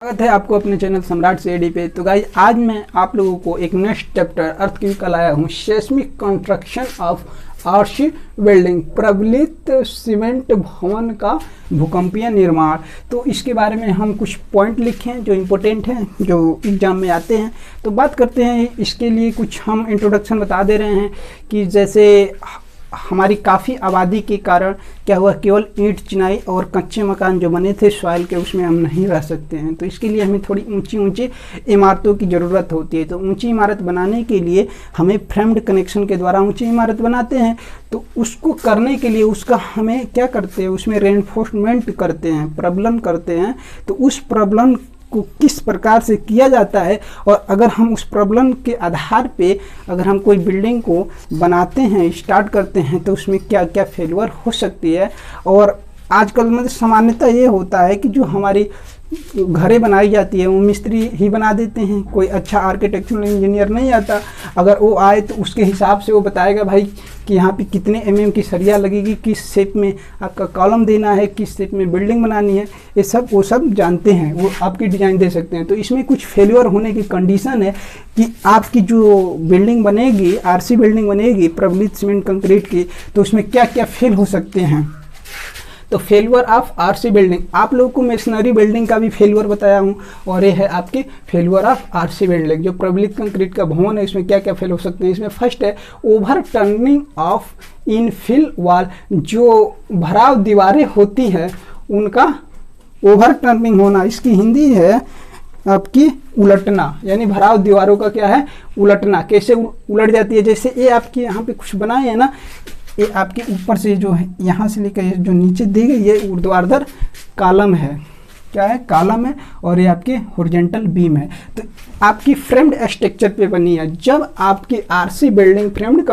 स्वागत है आपको अपने चैनल सम्राट सीएडी पे। तो गाइस आज मैं आप लोगों को एक नेक्स्ट चैप्टर अर्थक्वेक का लाया हूँ, seismic construction of RC building, प्रबलित सीमेंट भवन का भूकंपीय निर्माण। तो इसके बारे में हम कुछ पॉइंट लिखे हैं जो इम्पोर्टेंट हैं, जो एग्जाम में आते हैं। तो बात करते हैं इसके लिए, कुछ हम इंट्रोडक्शन बता दे रहे हैं कि जैसे हमारी काफ़ी आबादी के कारण क्या हुआ, केवल ईंट चिनाई और कच्चे मकान जो बने थे सॉइल के, उसमें हम नहीं रह सकते हैं। तो इसके लिए हमें थोड़ी ऊंची ऊंची इमारतों की ज़रूरत होती है। तो ऊंची इमारत बनाने के लिए हमें फ्रेम्ड कनेक्शन के द्वारा ऊंची इमारत बनाते हैं। तो उसको करने के लिए उसका हमें क्या करते हैं, उसमें रेनफोर्समेंट करते हैं, प्रबलन करते हैं। तो उस प्रबलन को किस प्रकार से किया जाता है, और अगर हम उस प्रॉब्लम के आधार पे अगर हम कोई बिल्डिंग को बनाते हैं, स्टार्ट करते हैं, तो उसमें क्या क्या फेल्यूर हो सकती है। और आजकल मतलब सामान्यतः ये होता है कि जो हमारी घरें बनाई जाती है वो मिस्त्री ही बना देते हैं, कोई अच्छा आर्किटेक्चरल इंजीनियर नहीं आता। अगर वो आए तो उसके हिसाब से वो बताएगा भाई कि यहाँ पे कितने mm की सरिया लगेगी, किस शेप में आपका कॉलम देना है, किस शेप में बिल्डिंग बनानी है, ये सब वो सब जानते हैं, वो आपकी डिज़ाइन दे सकते हैं। तो इसमें कुछ फेल्यूर होने की कंडीशन है कि आपकी जो बिल्डिंग बनेगी, आरसी बिल्डिंग बनेगी प्रबलित सीमेंट कंक्रीट की, तो उसमें क्या क्या फेल हो सकते हैं। तो फेल्यूर ऑफ आरसी बिल्डिंग, आप लोगों को मेसनरी बिल्डिंग का भी फेल्यूर बताया हूँ, और ये है आपके फेल्यूर ऑफ आरसी बिल्डिंग। जो प्रबलित कंक्रीट का भवन है इसमें क्या क्या फेल हो सकते हैं। इसमें फर्स्ट है over turning of infill wall, जो भराव दीवारें होती है उनका ओवर टर्निंग होना। इसकी हिंदी है आपकी उलटना, यानी भराव दीवारों का क्या है, उलटना। कैसे उलट जाती है, जैसे ये आपके यहाँ पे कुछ बनाए हैं ना, ये आपके ऊपर से जो है यहाँ से लेकर जो नीचे दी गई ये ऊर्ध्वाधर कॉलम है, क्या है, कॉलम है, और ये आपके हॉरिजॉन्टल बीम है। तो आपकी फ्रेम्ड स्ट्रक्चर पे बनी है। जब आपकी आरसी बिल्डिंग फ्रेम्ड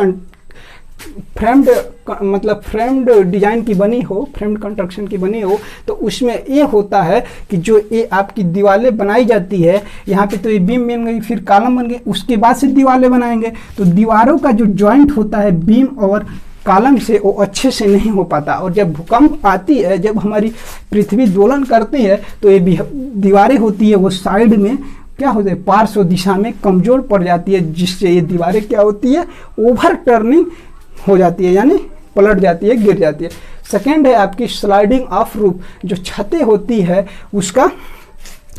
डिजाइन की बनी हो, फ्रेम्ड कंस्ट्रक्शन की बनी हो, तो उसमें ये होता है कि जो ये आपकी दीवारें बनाई जाती है, यहाँ पे तो ये बीम बन गई, फिर कॉलम बन गई, उसके बाद से दीवारें बनाएंगे। तो दीवारों का जो जॉइंट होता है बीम और कॉलम से, वो अच्छे से नहीं हो पाता। और जब भूकंप आती है, जब हमारी पृथ्वी दोलन करती है, तो ये दीवारें होती है वो साइड में क्या होता है, पार्श्व दिशा में कमज़ोर पड़ जाती है, जिससे ये दीवारें क्या होती है, ओवर टर्निंग हो जाती है, यानी पलट जाती है, गिर जाती है। सेकेंड है आपकी स्लाइडिंग ऑफ रूफ, जो छतें होती है उसका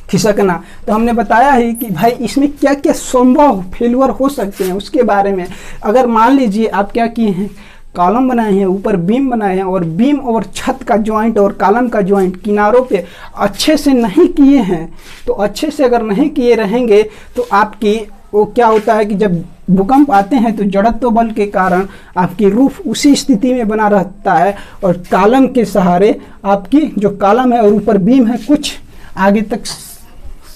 खिसकना। तो हमने बताया है कि भाई इसमें क्या क्या संभव फेल्यूर हो सकते हैं उसके बारे में। अगर मान लीजिए आप क्या किए हैं, कॉलम बनाए हैं, ऊपर बीम बनाए हैं, और बीम और छत का जॉइंट और कॉलम का जॉइंट किनारों पे अच्छे से नहीं किए हैं, तो अच्छे से अगर नहीं किए रहेंगे तो आपकी वो क्या होता है कि जब भूकंप आते हैं तो जड़त्व बल के कारण आपकी रूफ उसी स्थिति में बना रहता है, और कॉलम के सहारे आपकी जो कॉलम है और ऊपर बीम है कुछ आगे तक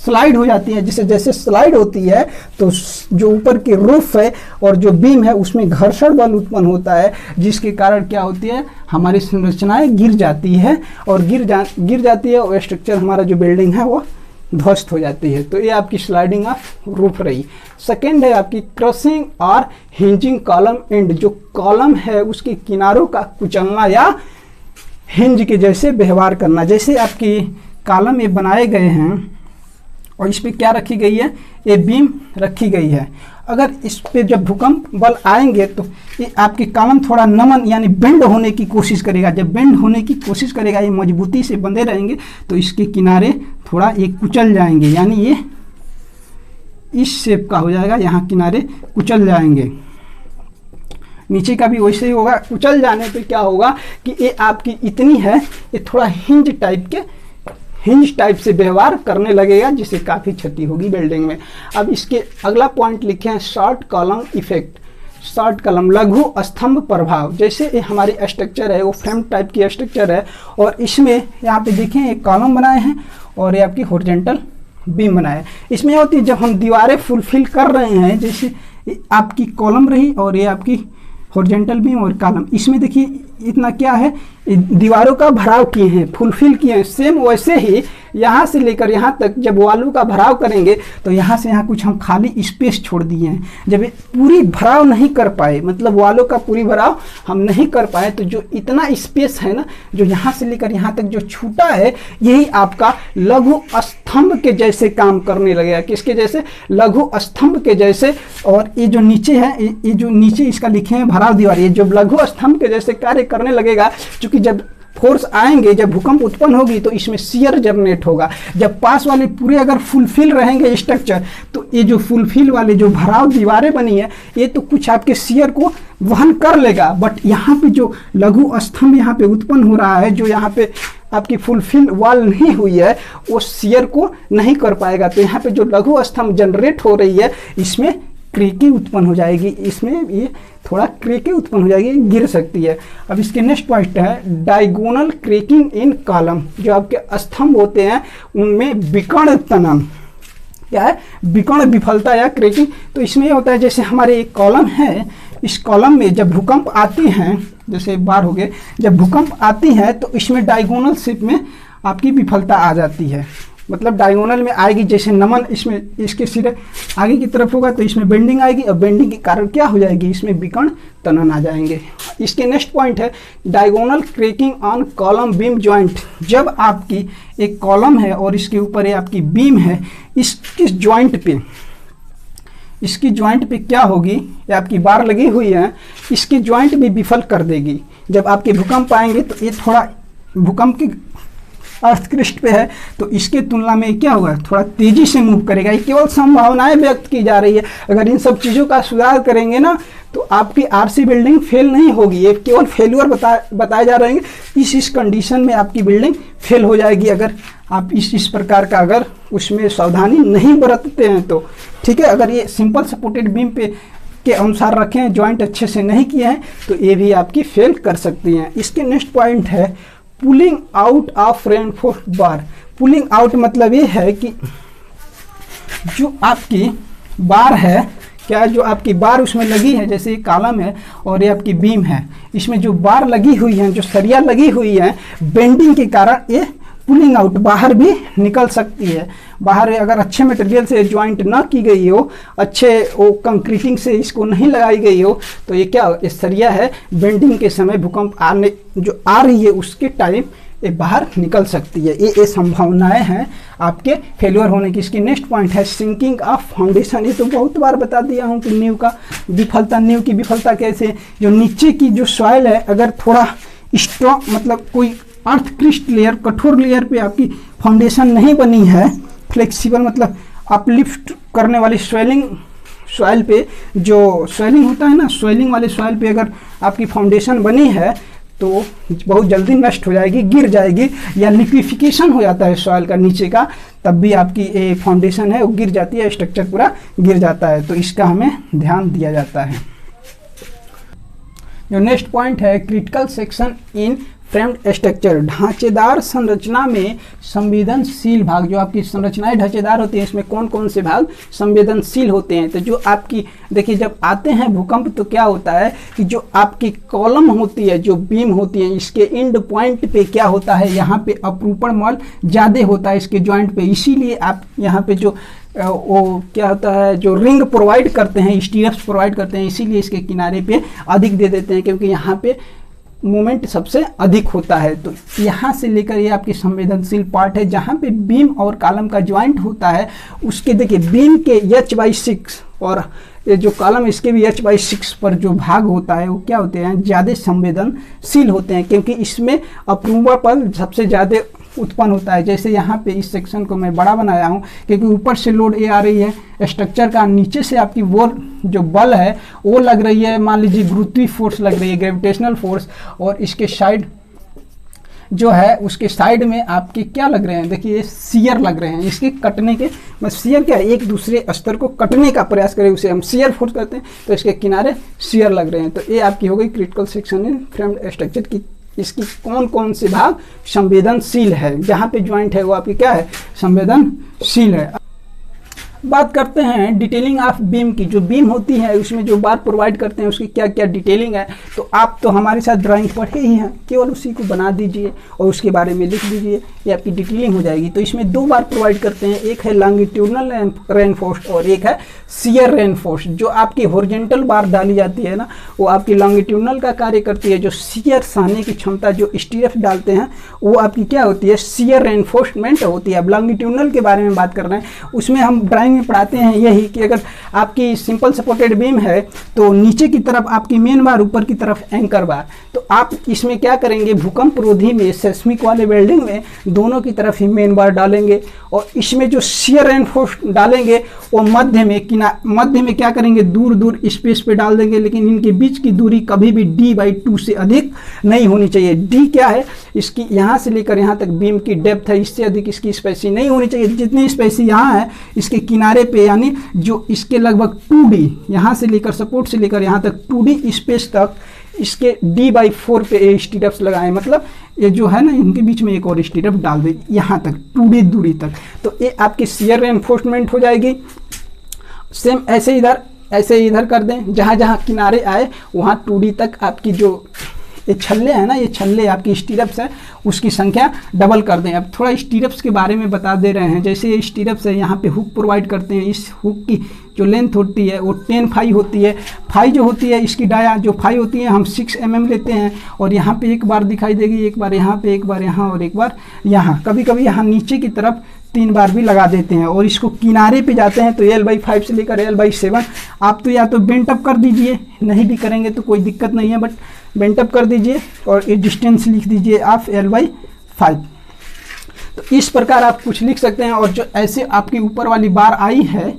स्लाइड हो जाती है। जैसे जैसे स्लाइड होती है तो जो ऊपर की रूफ है और जो बीम है उसमें घर्षण बल उत्पन्न होता है, जिसके कारण क्या होती है, हमारी संरचनाएं गिर जाती है, और गिर जाती है, और स्ट्रक्चर हमारा जो बिल्डिंग है वो ध्वस्त हो जाती है। तो ये आपकी स्लाइडिंग ऑफ रूफ रही। सेकेंड है आपकी क्रशिंग और हिंजिंग कॉलम एंड, जो कॉलम है उसके किनारों का कुचलना या हिंज के जैसे व्यवहार करना। जैसे आपकी कॉलम ये बनाए गए हैं और इस पे क्या रखी गई है, ये बीम रखी गई है। अगर इस पे जब भूकंप बल आएंगे तो ये आपकी कॉलम थोड़ा नमन यानी बेंड होने की कोशिश करेगा। जब बेंड होने की कोशिश करेगा, ये मजबूती से बंधे रहेंगे, तो इसके किनारे थोड़ा ये कुचल जाएंगे, यानी ये इस शेप का हो जाएगा, यहाँ किनारे कुचल जाएंगे। नीचे का भी वैसे ही होगा। कुचल जाने पे क्या होगा कि ये आपकी इतनी है, ये थोड़ा हिंज टाइप से व्यवहार करने लगेगा, जिससे काफ़ी क्षति होगी बिल्डिंग में। अब इसके अगला पॉइंट लिखे हैं short column effect, short column लघु स्तंभ प्रभाव। जैसे ये हमारी स्ट्रक्चर है वो फ्रेम टाइप की स्ट्रक्चर है, और इसमें यहाँ पे देखें एक कॉलम बनाए हैं और ये आपकी हॉरिजॉन्टल बीम बनाए। इसमें होती है जब हम दीवारें फुलफिल कर रहे हैं, जैसे आपकी कॉलम रही और ये आपकी हॉरिजॉन्टल बीम और कॉलम, इसमें देखिए इतना क्या है, दीवारों का भराव किए हैं, फुलफिल किए हैं, सेम वैसे ही यहाँ से लेकर यहाँ तक जब वालों का भराव करेंगे तो यहाँ से यहाँ कुछ हम खाली स्पेस छोड़ दिए हैं। जब पूरी भराव नहीं कर पाए, मतलब वालों का पूरी भराव हम नहीं कर पाए, तो जो इतना स्पेस है ना, जो यहाँ से लेकर यहाँ तक जो छूटा है, यही आपका लघु स्तंभ के जैसे काम करने लगेगा। किसके जैसे? लघु स्तंभ के जैसे। और ये जो नीचे है, ये जो नीचे इसका लिखे हैं भराव दीवार, ये जो लघु स्तंभ के जैसे कार्य करने लगेगा। क्योंकि जब फोर्स आएंगे, जब भूकंप उत्पन्न होगी तो इसमें शियर जनरेट होगा। जब पास वाले पूरे अगर फुलफिल रहेंगे स्ट्रक्चर, तो ये जो फुलफिल वाले जो भराव दीवारें बनी है, ये तो कुछ आपके शियर को वहन कर लेगा। बट यहाँ पे जो लघु स्तंभ यहाँ पे उत्पन्न हो रहा है, जो यहाँ पे आपकी फुलफिल वॉल नहीं हुई है, वो शियर को नहीं कर पाएगा। तो यहाँ पे जो लघु स्तंभ जनरेट हो रही है, इसमें क्रेकें उत्पन्न हो जाएगी, इसमें ये थोड़ा क्रेकें उत्पन्न हो जाएगी, गिर सकती है। अब इसके नेक्स्ट पॉइंट है डायगोनल क्रेकिंग इन कॉलम। जो आपके स्तंभ होते हैं उनमें विकर्ण तनन, क्या है? विकर्ण विफलता या क्रेकिंग। तो इसमें ये होता है, जैसे हमारे एक कॉलम है, इस कॉलम में जब भूकंप आती हैं, जैसे एक बार हो गए, जब भूकंप आती है तो इसमें डायगोनल शेप में आपकी विफलता आ जाती है। मतलब डायगोनल में आएगी, जैसे नमन इसमें इसके सिरे आगे की तरफ होगा तो इसमें बेंडिंग आएगी, और बेंडिंग के कारण क्या हो जाएगी? इसमें विकर्ण तनन आ जाएंगे। इसके नेक्स्ट पॉइंट है diagonal cracking on column beam joint. जब आपकी एक कॉलम है और इसके ऊपर ये आपकी बीम है, इसकी ज्वाइंट पे क्या होगी? ये आपकी बार लगी हुई है, इसकी ज्वाइंट भी विफल कर देगी। जब आपके भूकंप आएंगे तो ये थोड़ा भूकंप की अर्थक्रिस्ट पे है, तो इसके तुलना में क्या होगा? थोड़ा तेजी से मूव करेगा। ये केवल संभावनाएं व्यक्त की जा रही है। अगर इन सब चीज़ों का सुधार करेंगे ना, तो आपकी आरसी बिल्डिंग फेल नहीं होगी। ये केवल फेल्यूर बताए जा रहे हैं। इस कंडीशन में आपकी बिल्डिंग फेल हो जाएगी अगर आप इस प्रकार का अगर उसमें सावधानी नहीं बरतते हैं तो। ठीक है, अगर ये सिंपल सपोर्टेड बीम पे के अनुसार रखें, जॉइंट अच्छे से नहीं किए हैं, तो ये भी आपकी फेल कर सकती हैं। इसके नेक्स्ट पॉइंट है pulling out of reinforced bar. Pulling out मतलब ये है कि जो आपकी बार है, क्या जो आपकी बार उसमें लगी है, जैसे ये कॉलम है और ये आपकी बीम है, इसमें जो बार लगी हुई है, जो सरिया लगी हुई है, बेंडिंग के कारण ये पुलिंग आउट बाहर भी निकल सकती है। बाहर अगर अच्छे मटेरियल से ज्वाइंट ना की गई हो, अच्छे वो कंक्रीटिंग से इसको नहीं लगाई गई हो, तो ये क्या, ये सरिया है, बेंडिंग के समय भूकंप आने जो आ रही है उसके टाइम ये बाहर निकल सकती है। ये संभावनाएं हैं आपके फेल्यूर होने की। इसकी नेक्स्ट पॉइंट है सिंकिंग ऑफ फाउंडेशन। ये तो बहुत बार बता दिया हूँ कि नींव का विफलता, नींव की विफलता कैसे, जो नीचे की जो सॉइल है अगर थोड़ा स्ट्रॉन्ग, मतलब कोई अर्थक्रिस्ट लेयर, कठोर लेयर पे आपकी फाउंडेशन नहीं बनी है, फ्लेक्सिबल मतलब अपलिफ्ट करने वाली सॉइल पे, जो स्वेलिंग होता है ना, स्वेलिंग वाले सॉइल पे अगर आपकी फाउंडेशन बनी है तो बहुत जल्दी नष्ट हो जाएगी, गिर जाएगी, या लिक्विफिकेशन हो जाता है सॉइल का नीचे का, तब भी आपकी फाउंडेशन है वो गिर जाती है, स्ट्रक्चर पूरा गिर जाता है। तो इसका हमें ध्यान दिया जाता है। जो नेक्स्ट पॉइंट है critical section in framed structure. ढांचेदार संरचना में संवेदनशील भाग, जो आपकी संरचनाएं ढांचेदार होती हैं, इसमें कौन कौन से भाग संवेदनशील होते हैं? तो जो आपकी देखिए, जब आते हैं भूकंप तो क्या होता है कि जो आपकी कॉलम होती है, जो बीम होती है, इसके एंड पॉइंट पे क्या होता है, यहाँ पे अपरूपण बल ज़्यादा होता है इसके जॉइंट पे। इसीलिए आप यहाँ पे जो वो क्या होता है, जो रिंग प्रोवाइड करते हैं, स्टीयर्स प्रोवाइड करते हैं, इसीलिए इसके किनारे पे अधिक दे देते हैं, क्योंकि यहाँ पे मोमेंट सबसे अधिक होता है। तो यहाँ से लेकर ये आपकी संवेदनशील पार्ट है, जहाँ पे बीम और कॉलम का ज्वाइंट होता है, उसके देखिए बीम के h/6 और ये जो कॉलम इसके भी h/6 पर जो भाग होता है वो क्या होते हैं, ज़्यादा संवेदनशील होते हैं, क्योंकि इसमें अपरूपण बल सबसे ज़्यादा उत्पन्न होता है। जैसे यहाँ पे इस सेक्शन को मैं बड़ा बनाया हूँ क्योंकि ऊपर से लोड ये आ रही है स्ट्रक्चर का, नीचे से आपकी वो जो बल है वो लग रही है, मान लीजिए गुरुत्वीय फोर्स लग रही है, ग्रेविटेशनल फोर्स, और इसके साइड जो है उसके साइड में आपके क्या लग रहे हैं, देखिए ये शियर लग रहे हैं, इसके कटने के, मतलब शियर क्या है, एक दूसरे स्तर को कटने का प्रयास करें, उसे हम शियर फोर्स करते हैं, तो इसके किनारे शियर लग रहे हैं। तो ये आपकी हो गई critical section in framed structure की, इसकी कौन कौन से भाग संवेदनशील है, जहाँ पे ज्वाइंट है वो आपकी क्या है, संवेदनशील है। बात करते हैं डिटेलिंग ऑफ बीम की। जो बीम होती है उसमें जो बार प्रोवाइड करते हैं उसकी क्या क्या डिटेलिंग है, तो आप तो हमारे साथ ड्राइंग पढ़े ही हैं, केवल उसी को बना दीजिए और उसके बारे में लिख दीजिए, ये आपकी डिटेलिंग हो जाएगी। तो इसमें दो बार प्रोवाइड करते हैं, एक है लॉन्गिट्यूडनल रेनफोर्स्ड और एक है शियर रेनफोर्स्ड। जो आपकी हॉरिजॉन्टल बार डाली जाती है ना, वो आपकी लॉन्गिट्यूडनल का कार्य करती है। जो शियर सहने की क्षमता जो स्टीरअप्स डालते हैं वो आपकी क्या होती है, शियर रेनफोर्समेंट होती है। अब लॉन्गिट्यूडनल के बारे में बात कर रहे हैं, उसमें हम ड्राइंग में पढ़ाते हैं यही कि अगर आपकी सिंपल सपोर्टेड बीम है तो नीचे की तरफ आपकी मेन बार, ऊपर की तरफ एंकर बार। तो आप इसमें क्या करेंगे, भूकंप रोधी में, सेस्मिक वाले वेल्डिंग में दोनों की तरफ ही मेन बार डालेंगे और इसमें जो शियर रेनफोर्स डालेंगे वो मध्य में क्या करेंगे, दूर दूर स्पेस पे डाल देंगे, लेकिन इनके बीच की दूरी कभी भी d/2 से अधिक नहीं होनी चाहिए। d क्या है, इसकी यहाँ से लेकर यहाँ तक बीम की डेप्थ है, इससे अधिक इसकी स्पेसी नहीं होनी चाहिए। जितनी स्पेसी यहाँ है इसके किनारे पे, यानी जो इसके लगभग 2d, यहाँ से लेकर सपोर्ट से लेकर यहाँ तक 2d स्पेस तक इसके d/4 पे स्टीरअप्स लगाएं। मतलब ये जो है ना, इनके बीच में एक और स्टीरअप डाल दें यहाँ तक 2d दूरी तक, तो ये आपकी शियर रेनफोर्समेंट हो जाएगी। सेम ऐसे इधर कर दें, जहाँ जहाँ किनारे आए वहाँ 2d तक आपकी जो ये छल्ले हैं ना, ये छल्ले आपकी स्टीरअप्स है उसकी संख्या डबल कर दें। अब थोड़ा स्टीरअप्स के बारे में बता दे रहे हैं। जैसे ये स्टीरअप्स है, यहाँ पे हुक प्रोवाइड करते हैं। इस हुक की जो लेंथ होती है वो 10 फाई होती है। फाई जो होती है इसकी डाया जो फाई होती है हम 6 mm लेते हैं और यहाँ पे एक बार दिखाई देगी, एक बार यहाँ पे, एक बार यहाँ और एक बार यहाँ। कभी कभी यहाँ नीचे की तरफ 3 बार भी लगा देते हैं। और इसको किनारे पे जाते हैं तो L/5 से लेकर L/7 आप तो या तो बेंट अप कर दीजिए, नहीं भी करेंगे तो कोई दिक्कत नहीं है, बट बेंट अप कर दीजिए और ये डिस्टेंस लिख दीजिए आप L/5। तो इस प्रकार आप कुछ लिख सकते हैं। और जो ऐसे आपकी ऊपर वाली बार आई है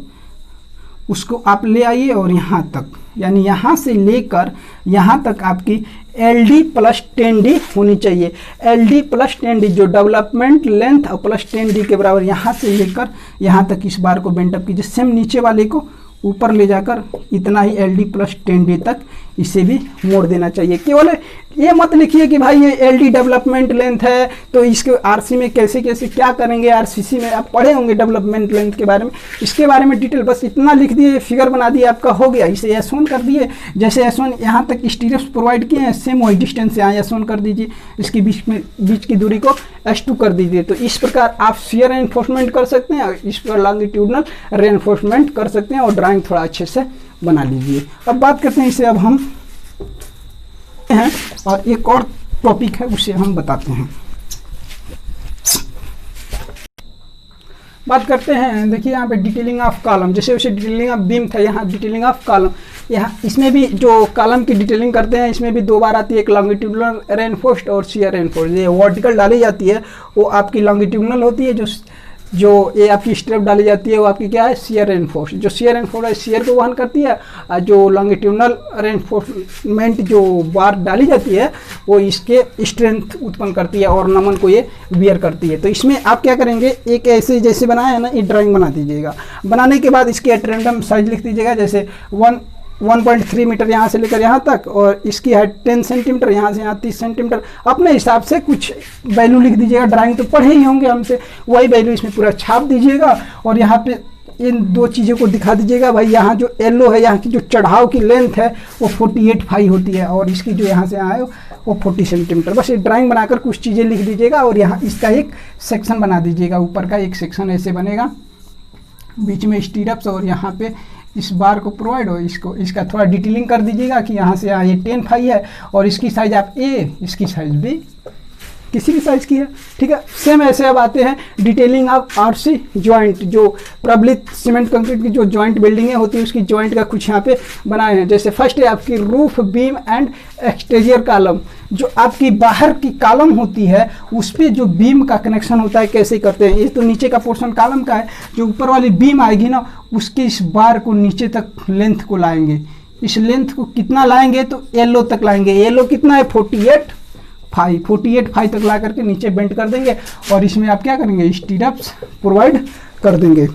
उसको आप ले आइए और यहाँ तक, यानी यहाँ से लेकर यहाँ तक आपकी LD+10D होनी चाहिए। LD+10D जो डेवलपमेंट लेंथ और +10D के बराबर, यहाँ से लेकर यहाँ तक इस बार को बेंट अप कीजिए। सेम नीचे वाले को ऊपर ले जाकर इतना ही LD+10D तक इसे भी मोड़ देना चाहिए। केवल ये मत लिखिए कि भाई ये LD डेवलपमेंट लेंथ है तो इसके RC में कैसे कैसे क्या करेंगे। RCC में आप पढ़े होंगे डेवलपमेंट लेंथ के बारे में, इसके बारे में डिटेल बस इतना लिख दिए, फिगर बना दिए, आपका हो गया। इसे S1 कर दिए, जैसे S1 यहाँ तक स्टीरअप्स प्रोवाइड किए हैं, सेम वही डिस्टेंस से यहाँ S1 कर दीजिए, इसके बीच की दूरी को S2 कर दीजिए। तो इस प्रकार आप शियर रेनफोर्समेंट कर सकते हैं और इस पर लॉन्गिट्यूडनल रेनफोर्समेंट कर सकते हैं और ड्राइंग थोड़ा अच्छे से बना लीजिए। अब बात करते हैं इसे, अब हम हैं और एक और टॉपिक है उसे हम बताते हैं। बात करते हैं, देखिए यहाँ पे डिटेलिंग ऑफ कॉलम, जैसे वैसे डिटेलिंग ऑफ बीम था, यहाँ डिटेलिंग ऑफ कॉलम। यहाँ इसमें भी जो कॉलम की डिटेलिंग करते हैं इसमें भी 2 बार आती है, एक लॉन्गिट्यूडनल रेनफोर्स्ड और शियर रेनफोर्स्ड। ये वर्टिकल डाली जाती है वो आपकी लॉन्गिट्यूडनल होती है, जो ये आपकी स्ट्रिप डाली जाती है वो आपकी क्या है, शियर रेनफोर्स। जो शियर रेनफोर्स है शियर को वहन करती है, जो लॉन्गिट्यूडनल रेनफोर्समेंट जो बार डाली जाती है वो इसके स्ट्रेंथ उत्पन्न करती है और नमन को ये बियर करती है। तो इसमें आप क्या करेंगे, एक ऐसे जैसे बनाया है ना, ये ड्राइंग बना दीजिएगा। बनाने के बाद इसके एट रैंडम साइज लिख दीजिएगा, जैसे 1.3 मीटर यहाँ से लेकर यहाँ तक, और इसकी हाइट 10 सेंटीमीटर, यहाँ से यहाँ 30 सेंटीमीटर। अपने हिसाब से कुछ वैल्यू लिख दीजिएगा, ड्राइंग तो पढ़े ही होंगे हमसे, वही वैल्यू इसमें पूरा छाप दीजिएगा। और यहाँ पे इन 2 चीज़ों को दिखा दीजिएगा। भाई यहाँ जो येलो है, यहाँ की जो चढ़ाव की लेंथ है वो 48 फाई होती है और इसकी जो यहाँ से यहाँ है वो 40 सेंटीमीटर। बस ये ड्राइंग बनाकर कुछ चीज़ें लिख दीजिएगा और यहाँ इसका एक सेक्शन बना दीजिएगा। ऊपर का एक सेक्शन ऐसे बनेगा, बीच में स्टीरअप्स और यहाँ पे इस बार को प्रोवाइड हो, इसका थोड़ा डिटेलिंग कर दीजिएगा कि यहाँ से यहाँ ये 10 फाई है और इसकी साइज आप A, इसकी साइज B, किसी भी साइज की है, ठीक है। सेम ऐसे अब आते हैं डिटेलिंग ऑफ RC जॉइंट, जो प्रबलित सीमेंट कंक्रीट की जो जॉइंट बिल्डिंगें होती है उसकी जॉइंट का कुछ यहाँ पे बनाए हैं। जैसे फर्स्ट है आपकी roof beam and exterior column. जो आपकी बाहर की कॉलम होती है उस पर जो बीम का कनेक्शन होता है कैसे करते हैं। ये तो नीचे का पोर्शन कॉलम का है, जो ऊपर वाली बीम आएगी ना उसके इस बार को नीचे तक लेंथ को लाएंगे। इस लेंथ को कितना लाएंगे तो येलो तक लाएंगे। येलो कितना है 48 फाई तक ला करके नीचे बेंड कर देंगे और इसमें आप क्या करेंगे, स्टीरअप्स प्रोवाइड कर देंगे।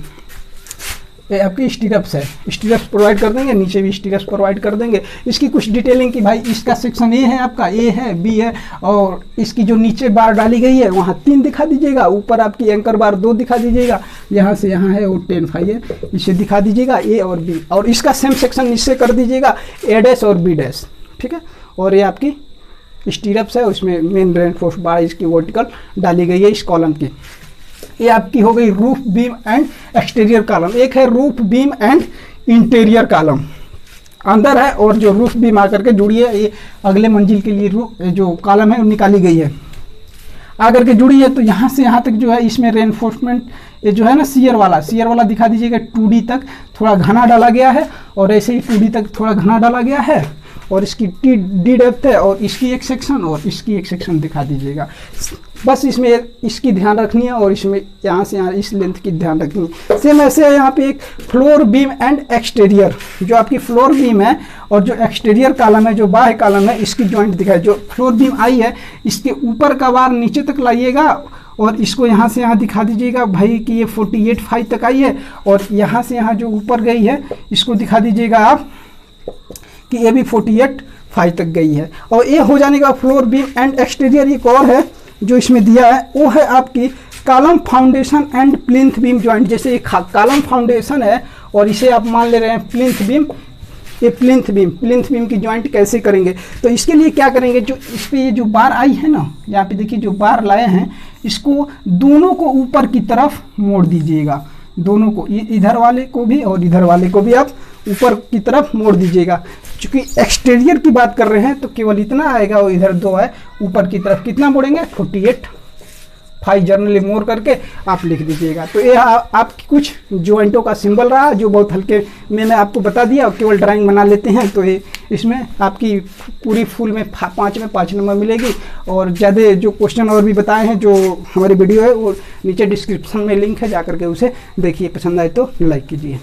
ये आपकी स्टीरप्स है, स्टीरप्स प्रोवाइड कर देंगे, नीचे भी स्टीरप्स प्रोवाइड कर देंगे। इसकी कुछ डिटेलिंग की भाई इसका सेक्शन ए है, आपका ए है, बी है, और इसकी जो नीचे बार डाली गई है वहाँ 3 दिखा दीजिएगा, ऊपर आपकी एंकर बार 2 दिखा दीजिएगा, यहाँ से यहाँ है वो 10 फाई है, इसे दिखा दीजिएगा ए और बी, और इसका सेम सेक्शन इससे कर दीजिएगा ए डैश और बी डैश, ठीक है। और ये आपकी स्टीरप्स है, उसमें मेन रेनफोर्स बार इसकी वर्टिकल डाली गई है इस कॉलम की। ये आपकी हो गई roof beam and exterior column. एक है roof beam and interior column, अंदर है, और जो रूफ बीम आकर के जुड़ी है, ये अगले मंजिल के लिए रूफ जो कॉलम है वो निकाली गई है, आकर के जुड़ी है। तो यहाँ से यहाँ तक जो है इसमें रेनफोर्समेंट ये जो है ना शियर वाला दिखा दीजिएगा, 2D तक थोड़ा घना डाला गया है, और ऐसे ही 2D तक थोड़ा घना डाला गया है, और इसकी डी डेप्थ है, और इसकी एक सेक्शन और इसकी एक सेक्शन दिखा दीजिएगा। बस इसमें इसकी ध्यान रखनी है, और इसमें यहाँ से यहाँ इस लेंथ की ध्यान रखनी है। सेम ऐसे है यहाँ पे एक फ्लोर बीम एंड एक्सटीरियर, जो आपकी फ्लोर बीम है और जो एक्सटीरियर कॉलम है, जो बाह्य कॉलम है, इसकी जॉइंट दिखाए। जो फ्लोर बीम आई है इसके ऊपर का बार नीचे तक लाइएगा, और इसको यहाँ से यहाँ दिखा दीजिएगा भाई कि ये 48 फाई तक आई है, और यहाँ से यहाँ जो ऊपर गई है इसको दिखा दीजिएगा आप कि ये भी 48 फाई तक गई है। और ये हो जाने का फ्लोर बीम एंड एक्सटीरियर एक और है जो इसमें दिया है, वो है आपकी column foundation and plinth beam joint. जैसे ये कॉलम फाउंडेशन है और इसे आप मान ले रहे हैं प्लिंथ बीम, ये प्लिंथ बीम की जॉइंट कैसे करेंगे? तो इसके लिए क्या करेंगे, जो इस पे ये जो बार आई है ना, यहाँ पे देखिए जो बार लाए हैं, इसको दोनों को ऊपर की तरफ मोड़ दीजिएगा, दोनों को, इधर वाले को भी और इधर वाले को भी आप ऊपर की तरफ मोड़ दीजिएगा। चूंकि एक्सटीरियर की बात कर रहे हैं तो केवल इतना आएगा, और इधर 2 है, ऊपर की तरफ कितना मोड़ेंगे 48 फाई जर्नली मोड़ करके आप लिख दीजिएगा। तो ये आपकी कुछ जॉइंटों का सिंबल रहा, जो बहुत हल्के मैंने आपको बता दिया, केवल ड्राइंग बना लेते हैं। तो ये इसमें आपकी पूरी फुल में 5 में 5 नंबर मिलेगी। और ज़्यादा जो क्वेश्चन और भी बताए हैं जो हमारी वीडियो है वो नीचे डिस्क्रिप्शन में लिंक है, जा करके उसे देखिए, पसंद आए तो लाइक कीजिए।